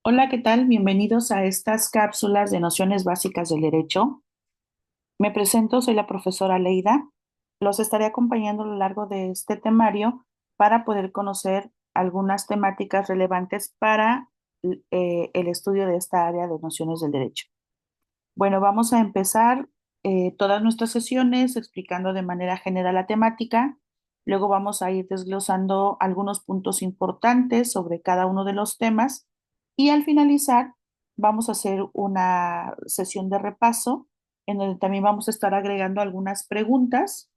Hola, ¿qué tal? Bienvenidos a estas cápsulas de nociones básicas del derecho. Me presento, soy la profesora Leida. Los estaré acompañando a lo largo de este temario para poder conocer algunas temáticas relevantes para el estudio de esta área de nociones del derecho. Bueno, vamos a empezar todas nuestras sesiones explicando de manera general la temática. Luego vamos a ir desglosando algunos puntos importantes sobre cada uno de los temas y al finalizar vamos a hacer una sesión de repaso en donde también vamos a estar agregando algunas preguntas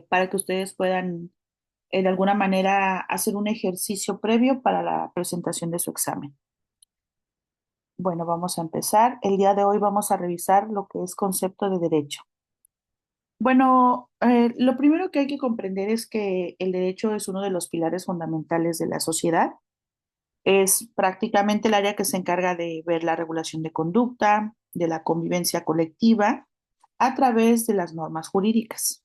para que ustedes puedan de alguna manera hacer un ejercicio previo para la presentación de su examen. Bueno, vamos a empezar. El día de hoy vamos a revisar lo que es concepto de derecho. Bueno, lo primero que hay que comprender es que el derecho es uno de los pilares fundamentales de la sociedad. Es prácticamente el área que se encarga de ver la regulación de conducta, de la convivencia colectiva, a través de las normas jurídicas,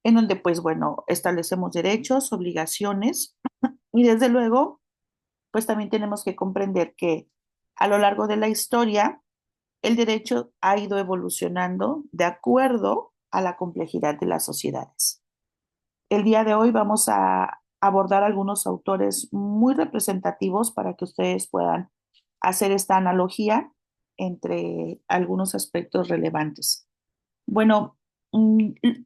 en donde, pues bueno, establecemos derechos, obligaciones y desde luego, pues también tenemos que comprender que a lo largo de la historia, el derecho ha ido evolucionando de acuerdo a la complejidad de las sociedades. El día de hoy vamos a abordar algunos autores muy representativos para que ustedes puedan hacer esta analogía entre algunos aspectos relevantes. Bueno,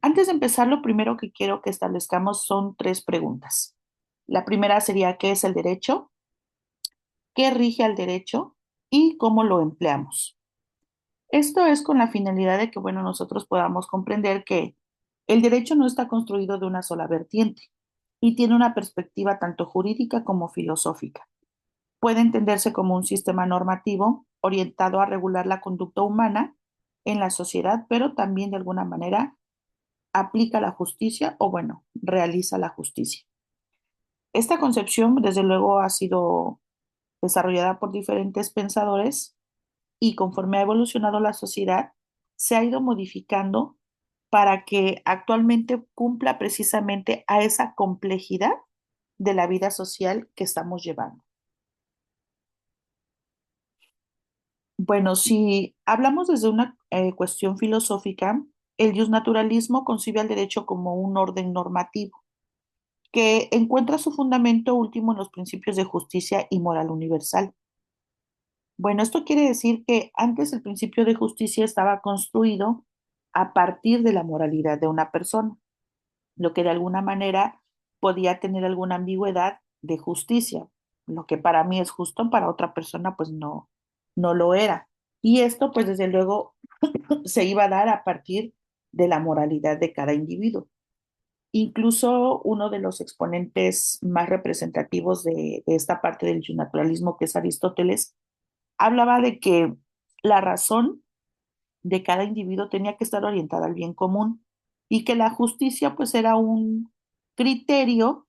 antes de empezar, lo primero que quiero que establezcamos son tres preguntas. La primera sería, ¿qué es el derecho? ¿Qué rige al derecho? ¿Y cómo lo empleamos? Esto es con la finalidad de que, bueno, nosotros podamos comprender que el derecho no está construido de una sola vertiente y tiene una perspectiva tanto jurídica como filosófica. Puede entenderse como un sistema normativo orientado a regular la conducta humana en la sociedad, pero también de alguna manera aplica la justicia o, bueno, realiza la justicia. Esta concepción, desde luego, ha sido desarrollada por diferentes pensadores y conforme ha evolucionado la sociedad, se ha ido modificando para que actualmente cumpla precisamente a esa complejidad de la vida social que estamos llevando. Bueno, si hablamos desde una cuestión filosófica, el justnaturalismo concibe al derecho como un orden normativo que encuentra su fundamento último en los principios de justicia y moral universal. Bueno, esto quiere decir que antes el principio de justicia estaba construido a partir de la moralidad de una persona, lo que de alguna manera podía tener alguna ambigüedad de justicia. Lo que para mí es justo, para otra persona pues no lo era. Y esto pues desde luego se iba a dar a partir de la moralidad de cada individuo. Incluso uno de los exponentes más representativos de esta parte del naturalismo, que es Aristóteles, hablaba de que la razón de cada individuo tenía que estar orientada al bien común y que la justicia pues era un criterio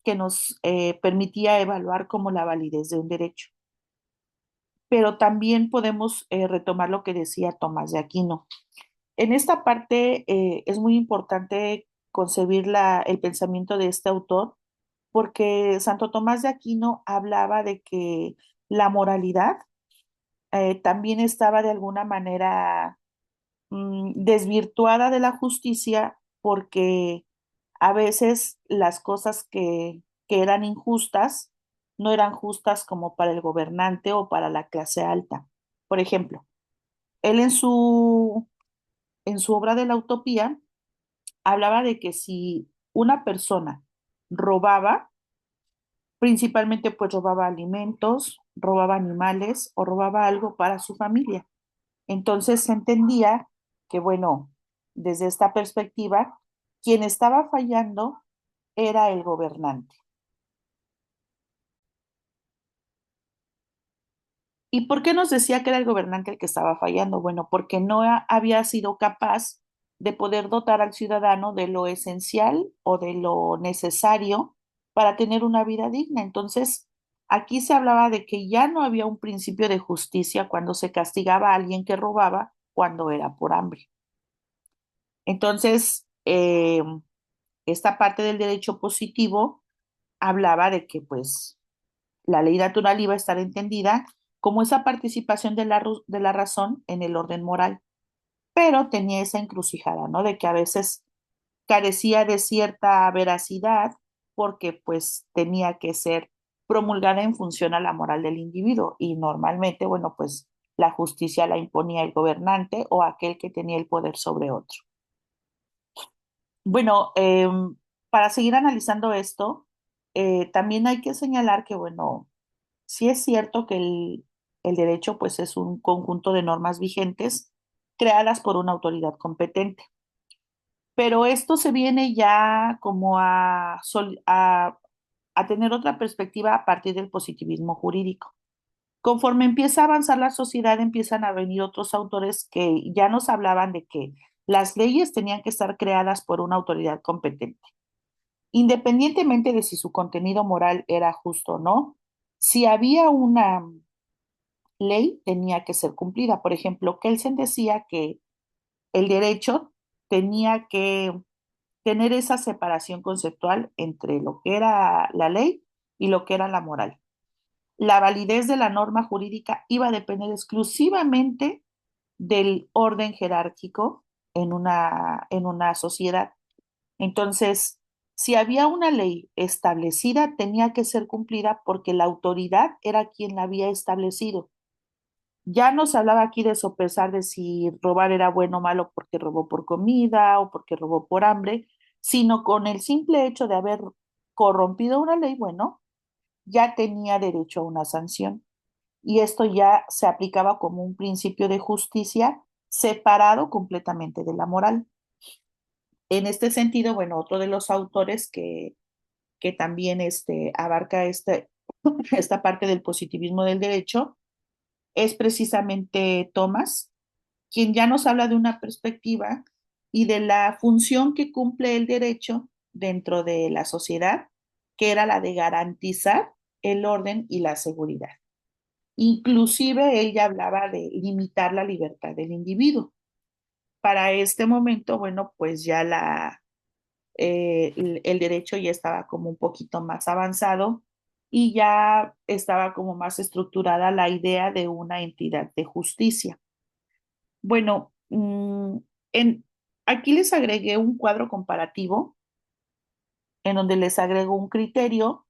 que nos permitía evaluar como la validez de un derecho. Pero también podemos retomar lo que decía Tomás de Aquino. En esta parte es muy importante concebir el pensamiento de este autor porque Santo Tomás de Aquino hablaba de que la moralidad también estaba de alguna manera desvirtuada de la justicia porque a veces las cosas que eran injustas no eran justas como para el gobernante o para la clase alta. Por ejemplo, él en su obra de la Utopía hablaba de que si una persona robaba, principalmente pues robaba alimentos, robaba animales o robaba algo para su familia. Entonces se entendía que, bueno, desde esta perspectiva, quien estaba fallando era el gobernante. ¿Y por qué nos decía que era el gobernante el que estaba fallando? Bueno, porque no había sido capaz de poder dotar al ciudadano de lo esencial o de lo necesario para tener una vida digna. Entonces, aquí se hablaba de que ya no había un principio de justicia cuando se castigaba a alguien que robaba cuando era por hambre. Entonces, esta parte del derecho positivo hablaba de que, pues, la ley natural iba a estar entendida como esa participación de la razón en el orden moral, pero tenía esa encrucijada, ¿no? De que a veces carecía de cierta veracidad porque pues tenía que ser promulgada en función a la moral del individuo y normalmente, bueno, pues la justicia la imponía el gobernante o aquel que tenía el poder sobre otro. Bueno, para seguir analizando esto, también hay que señalar que, bueno, sí es cierto que el derecho pues es un conjunto de normas vigentes creadas por una autoridad competente. Pero esto se viene ya como a tener otra perspectiva a partir del positivismo jurídico. Conforme empieza a avanzar la sociedad, empiezan a venir otros autores que ya nos hablaban de que las leyes tenían que estar creadas por una autoridad competente, independientemente de si su contenido moral era justo o no. Si había una ley, tenía que ser cumplida. Por ejemplo, Kelsen decía que el derecho tenía que tener esa separación conceptual entre lo que era la ley y lo que era la moral. La validez de la norma jurídica iba a depender exclusivamente del orden jerárquico en una sociedad. Entonces, si había una ley establecida, tenía que ser cumplida porque la autoridad era quien la había establecido. Ya no se hablaba aquí de sopesar de si robar era bueno o malo porque robó por comida o porque robó por hambre, sino con el simple hecho de haber corrompido una ley, bueno, ya tenía derecho a una sanción. Y esto ya se aplicaba como un principio de justicia separado completamente de la moral. En este sentido, bueno, otro de los autores que también abarca esta parte del positivismo del derecho es precisamente Thomas, quien ya nos habla de una perspectiva y de la función que cumple el derecho dentro de la sociedad, que era la de garantizar el orden y la seguridad. Inclusive él ya hablaba de limitar la libertad del individuo. Para este momento, bueno, pues ya el derecho ya estaba como un poquito más avanzado y ya estaba como más estructurada la idea de una entidad de justicia. Bueno, aquí les agregué un cuadro comparativo en donde les agrego un criterio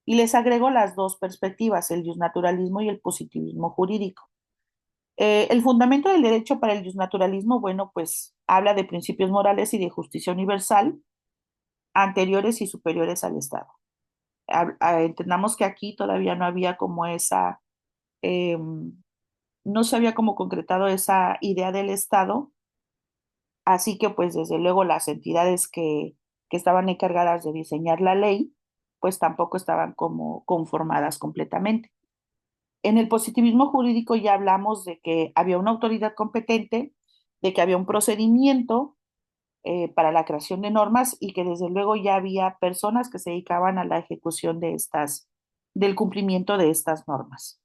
y les agrego las dos perspectivas, el justnaturalismo y el positivismo jurídico. El fundamento del derecho para el justnaturalismo, bueno, pues habla de principios morales y de justicia universal anteriores y superiores al Estado. Entendamos que aquí todavía no había como eh, no se había como concretado esa idea del Estado. Así que pues desde luego las entidades que estaban encargadas de diseñar la ley, pues tampoco estaban como conformadas completamente. En el positivismo jurídico ya hablamos de que había una autoridad competente, de que había un procedimiento para la creación de normas y que desde luego ya había personas que se dedicaban a la ejecución del cumplimiento de estas normas.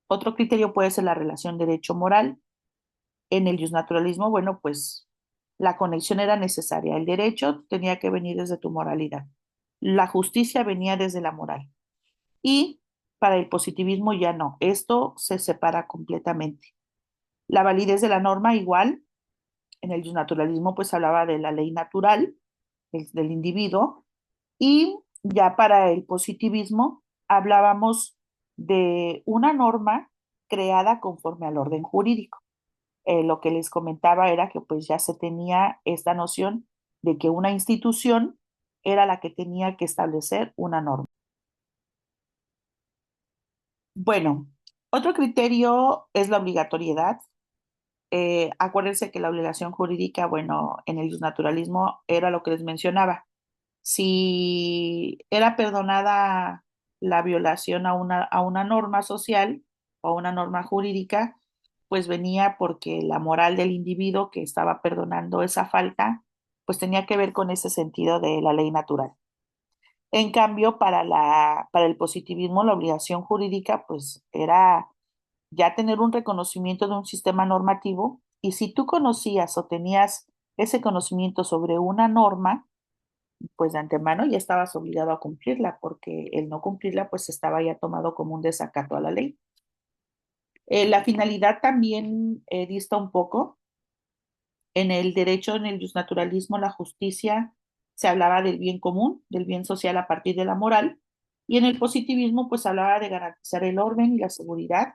Otro criterio puede ser la relación derecho-moral. En el justnaturalismo, bueno, pues la conexión era necesaria. El derecho tenía que venir desde tu moralidad. La justicia venía desde la moral. Y para el positivismo ya no. Esto se separa completamente. La validez de la norma igual. En el justnaturalismo pues hablaba de la ley natural del individuo. Y ya para el positivismo hablábamos de una norma creada conforme al orden jurídico. Lo que les comentaba era que pues ya se tenía esta noción de que una institución era la que tenía que establecer una norma. Bueno, otro criterio es la obligatoriedad. Acuérdense que la obligación jurídica, bueno, en el naturalismo era lo que les mencionaba. Si era perdonada la violación a una norma social o a una norma jurídica, pues venía porque la moral del individuo que estaba perdonando esa falta, pues tenía que ver con ese sentido de la ley natural. En cambio, para el positivismo, la obligación jurídica, pues era ya tener un reconocimiento de un sistema normativo y si tú conocías o tenías ese conocimiento sobre una norma, pues de antemano ya estabas obligado a cumplirla, porque el no cumplirla pues estaba ya tomado como un desacato a la ley. La finalidad también dista un poco. En el derecho, en el justnaturalismo, la justicia se hablaba del bien común, del bien social a partir de la moral, y en el positivismo pues hablaba de garantizar el orden y la seguridad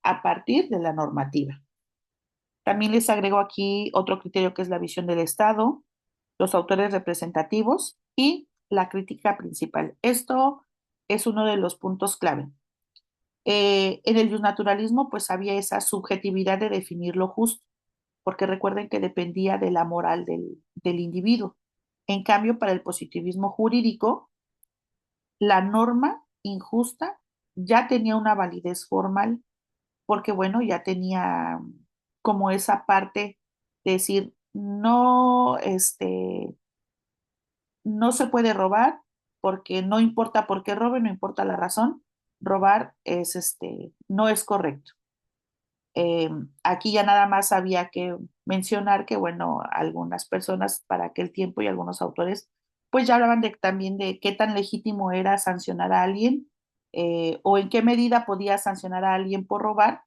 a partir de la normativa. También les agrego aquí otro criterio que es la visión del Estado, los autores representativos y la crítica principal. Esto es uno de los puntos clave. En el justnaturalismo pues había esa subjetividad de definir lo justo, porque recuerden que dependía de la moral del individuo. En cambio, para el positivismo jurídico, la norma injusta ya tenía una validez formal, porque bueno, ya tenía como esa parte de decir, no, no se puede robar, porque no importa por qué robe, no importa la razón, robar es, no es correcto. Eh, Aquí ya nada más había que mencionar que, bueno, algunas personas para aquel tiempo y algunos autores, pues ya hablaban también de qué tan legítimo era sancionar a alguien o en qué medida podía sancionar a alguien por robar,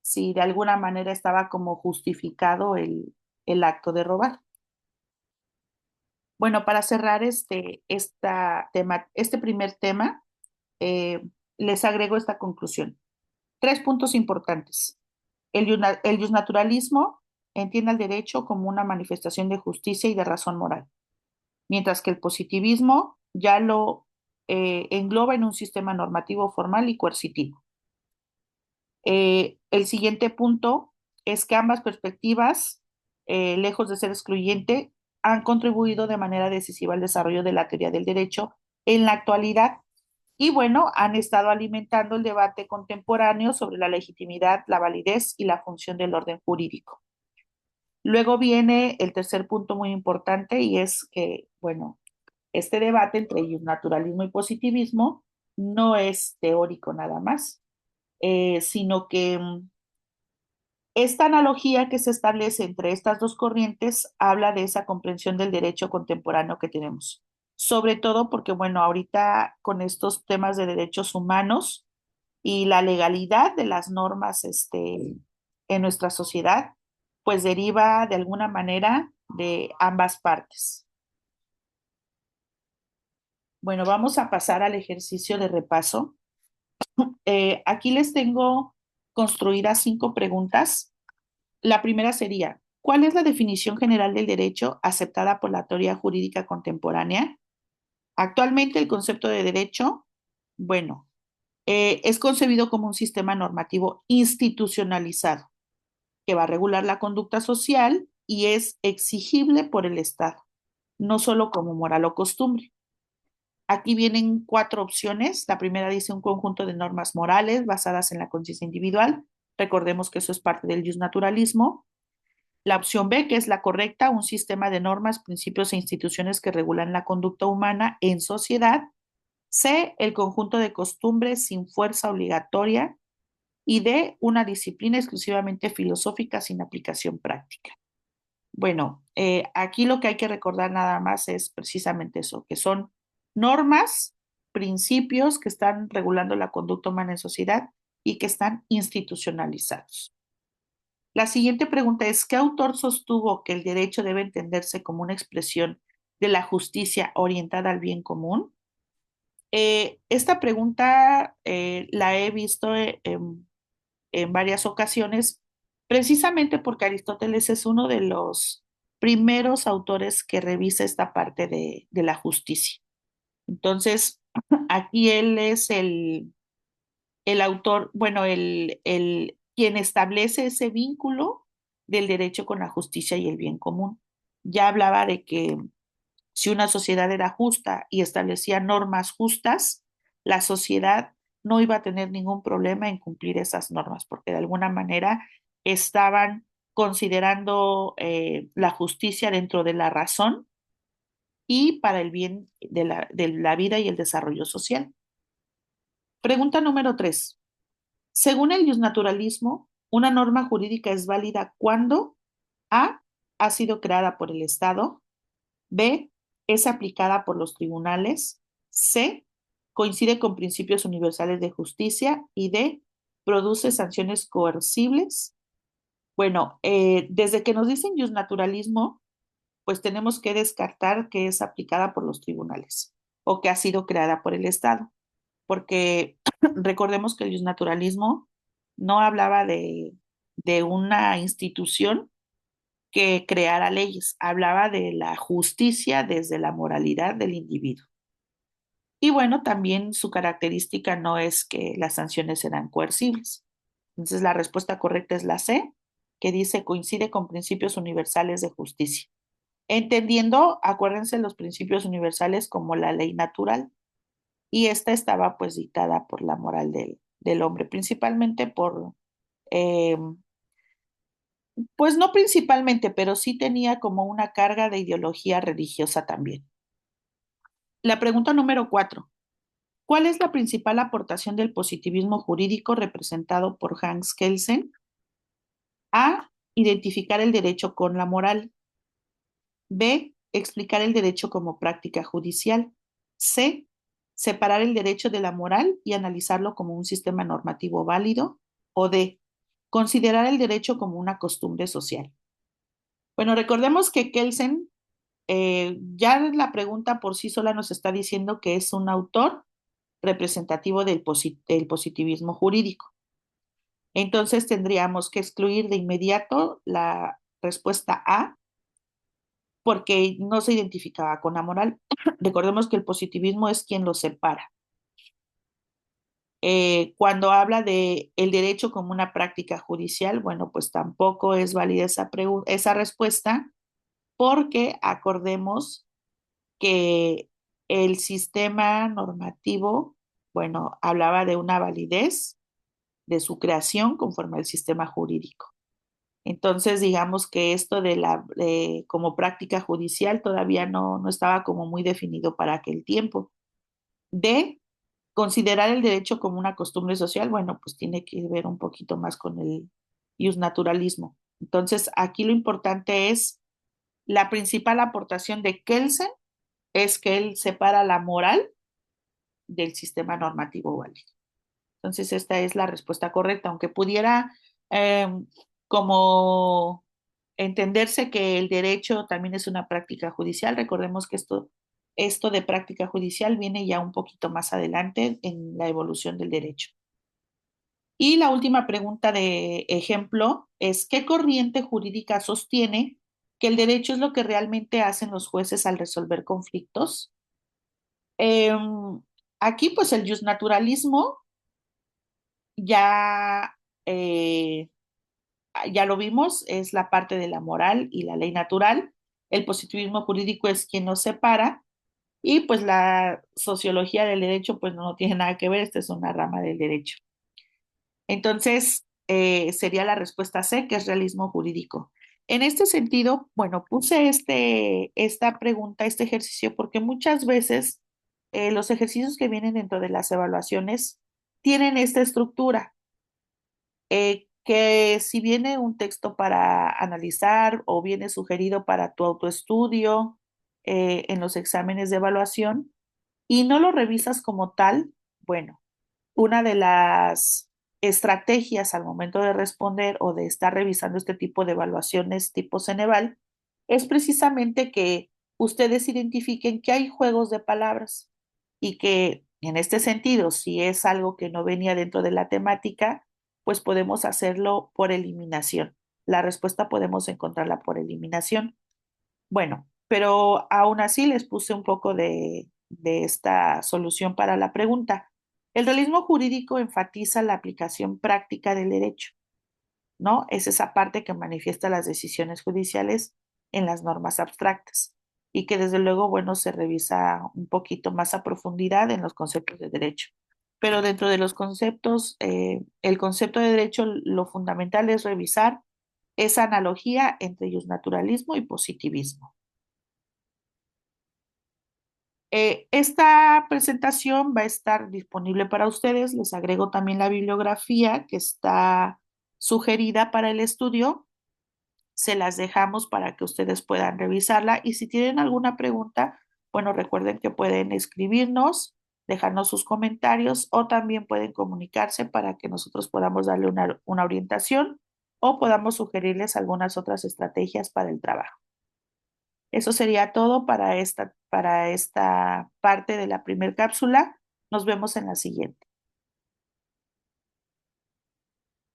si de alguna manera estaba como justificado el acto de robar. Bueno, para cerrar este primer tema, eh, les agrego esta conclusión. Tres puntos importantes. El justnaturalismo entiende al derecho como una manifestación de justicia y de razón moral, mientras que el positivismo ya lo engloba en un sistema normativo formal y coercitivo. El siguiente punto es que ambas perspectivas, lejos de ser excluyente, han contribuido de manera decisiva al desarrollo de la teoría del derecho en la actualidad y bueno, han estado alimentando el debate contemporáneo sobre la legitimidad, la validez y la función del orden jurídico. Luego viene el tercer punto muy importante y es que, bueno, este debate entre naturalismo y positivismo no es teórico nada más, sino que esta analogía que se establece entre estas dos corrientes habla de esa comprensión del derecho contemporáneo que tenemos. Sobre todo porque, bueno, ahorita con estos temas de derechos humanos y la legalidad de las normas en nuestra sociedad, pues deriva de alguna manera de ambas partes. Bueno, vamos a pasar al ejercicio de repaso. Aquí les tengo construidas 5 preguntas. La primera sería, ¿cuál es la definición general del derecho aceptada por la teoría jurídica contemporánea? Actualmente el concepto de derecho, bueno, es concebido como un sistema normativo institucionalizado que va a regular la conducta social y es exigible por el Estado, no solo como moral o costumbre. Aquí vienen 4 opciones. La primera dice un conjunto de normas morales basadas en la conciencia individual. Recordemos que eso es parte del justnaturalismo. La opción B, que es la correcta, un sistema de normas, principios e instituciones que regulan la conducta humana en sociedad. C, el conjunto de costumbres sin fuerza obligatoria. Y D, una disciplina exclusivamente filosófica sin aplicación práctica. Bueno, aquí lo que hay que recordar nada más es precisamente eso, que son normas, principios que están regulando la conducta humana en sociedad y que están institucionalizados. La siguiente pregunta es, ¿qué autor sostuvo que el derecho debe entenderse como una expresión de la justicia orientada al bien común? Esta pregunta la he visto en varias ocasiones, precisamente porque Aristóteles es uno de los primeros autores que revisa esta parte de la justicia. Entonces, aquí él es el autor, bueno, quien establece ese vínculo del derecho con la justicia y el bien común. Ya hablaba de que si una sociedad era justa y establecía normas justas, la sociedad no iba a tener ningún problema en cumplir esas normas, porque de alguna manera estaban considerando la justicia dentro de la razón y para el bien de la vida y el desarrollo social. Pregunta número 3. Según el justnaturalismo, una norma jurídica es válida cuando A, ha sido creada por el Estado, B, es aplicada por los tribunales. C, coincide con principios universales de justicia. Y D, produce sanciones coercibles. Bueno, desde que nos dicen naturalismo, pues tenemos que descartar que es aplicada por los tribunales o que ha sido creada por el Estado, porque recordemos que el naturalismo no hablaba de una institución que creara leyes, hablaba de la justicia desde la moralidad del individuo. Y bueno, también su característica no es que las sanciones serán coercibles. Entonces la respuesta correcta es la C, que dice coincide con principios universales de justicia. Entendiendo, acuérdense, los principios universales como la ley natural. Y esta estaba pues dictada por la moral del hombre, principalmente eh, pues no principalmente, pero sí tenía como una carga de ideología religiosa también. La pregunta número 4. ¿Cuál es la principal aportación del positivismo jurídico representado por Hans Kelsen? A. Identificar el derecho con la moral. B. Explicar el derecho como práctica judicial. C. Separar el derecho de la moral y analizarlo como un sistema normativo válido. O D. Considerar el derecho como una costumbre social. Bueno, recordemos que Kelsen, ya la pregunta por sí sola nos está diciendo que es un autor representativo del positivismo jurídico. Entonces tendríamos que excluir de inmediato la respuesta A porque no se identificaba con la moral. Recordemos que el positivismo es quien lo separa. Cuando habla de el derecho como una práctica judicial, bueno, pues tampoco es válida esa respuesta porque acordemos que el sistema normativo, bueno, hablaba de una validez de su creación conforme al sistema jurídico. Entonces, digamos que esto como práctica judicial todavía no estaba como muy definido para aquel tiempo. De considerar el derecho como una costumbre social, bueno, pues tiene que ver un poquito más con el naturalismo. Entonces, aquí lo importante es la principal aportación de Kelsen es que él separa la moral del sistema normativo válido. Entonces, esta es la respuesta correcta, aunque pudiera eh, como entenderse que el derecho también es una práctica judicial. Recordemos que esto de práctica judicial viene ya un poquito más adelante en la evolución del derecho. Y la última pregunta de ejemplo es, ¿qué corriente jurídica sostiene que el derecho es lo que realmente hacen los jueces al resolver conflictos? Eh, Aquí, pues el justnaturalismo ya, eh, ya lo vimos, es la parte de la moral y la ley natural. El positivismo jurídico es quien nos separa y pues la sociología del derecho pues no tiene nada que ver, esta es una rama del derecho. Entonces, sería la respuesta C, que es realismo jurídico. En este sentido, bueno, puse esta pregunta, este ejercicio, porque muchas veces los ejercicios que vienen dentro de las evaluaciones tienen esta estructura, que si viene un texto para analizar o viene sugerido para tu autoestudio en los exámenes de evaluación y no lo revisas como tal, bueno, una de las estrategias al momento de responder o de estar revisando este tipo de evaluaciones tipo Ceneval es precisamente que ustedes identifiquen que hay juegos de palabras y que en este sentido, si es algo que no venía dentro de la temática, pues podemos hacerlo por eliminación. La respuesta podemos encontrarla por eliminación. Bueno, pero aún así les puse un poco de esta solución para la pregunta. El realismo jurídico enfatiza la aplicación práctica del derecho, ¿no? Es esa parte que manifiesta las decisiones judiciales en las normas abstractas y que desde luego, bueno, se revisa un poquito más a profundidad en los conceptos de derecho. Pero dentro de los conceptos, el concepto de derecho, lo fundamental es revisar esa analogía entre naturalismo y positivismo. Esta presentación va a estar disponible para ustedes. Les agrego también la bibliografía que está sugerida para el estudio. Se las dejamos para que ustedes puedan revisarla y si tienen alguna pregunta, Bueno, recuerden que pueden escribirnos, dejarnos sus comentarios o también pueden comunicarse para que nosotros podamos darle una orientación o podamos sugerirles algunas otras estrategias para el trabajo. Eso sería todo para esta parte de la primera cápsula. Nos vemos en la siguiente.